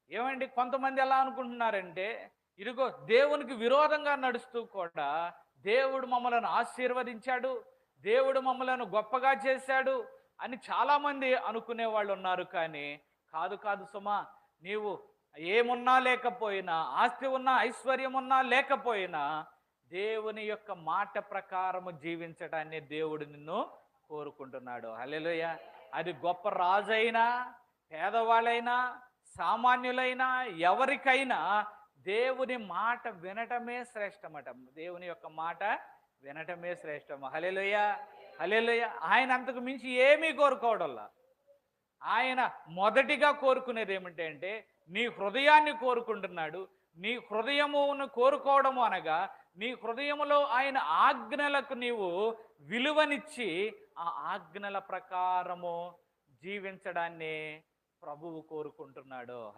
ఏమండి కొంతమంది ఎలా అనుకుంటున్నారంటే, ఇదిగో దేవునికి విరోధంగా నడుస్తూ కూడా దేవుడు మమ్మలను ఆశీర్వదించాడు, దేవుడు మమ్మలను గొప్పగా చేశాడు అని చాలామంది అనుకునే వాళ్ళు ఉన్నారు. కానీ కాదు కాదు సుమా, నీవు ఏమున్నా లేకపోయినా, ఆస్తి ఉన్నా ఐశ్వర్యం ఉన్నా లేకపోయినా దేవుని యొక్క మాట ప్రకారము జీవించడాన్ని దేవుడు నిన్ను కోరుకుంటున్నాడు. హల్లెలూయా. అది గొప్ప రాజైనా, పేదవాళ్ళైనా, సామాన్యులైనా, ఎవరికైనా దేవుని మాట వినటమే శ్రేష్టమట. దేవుని యొక్క మాట వినటమే శ్రేష్టము. హల్లెలూయా. హల్లెలూయా. ఆయన అంతకు మించి ఏమీ కోరుకోవడంలా. ఆయన మొదటిగా కోరుకునేది ఏమిటంటే నీ హృదయాన్ని కోరుకుంటున్నాడు. నీ హృదయమును కోరుకోవడము అనగా నీ హృదయములో ఆయన ఆజ్ఞలకు నీవు విలువనిచ్చి ఆ ఆజ్ఞల ప్రకారము జీవించడాన్ని ప్రభువు కోరుకుంటున్నాడు.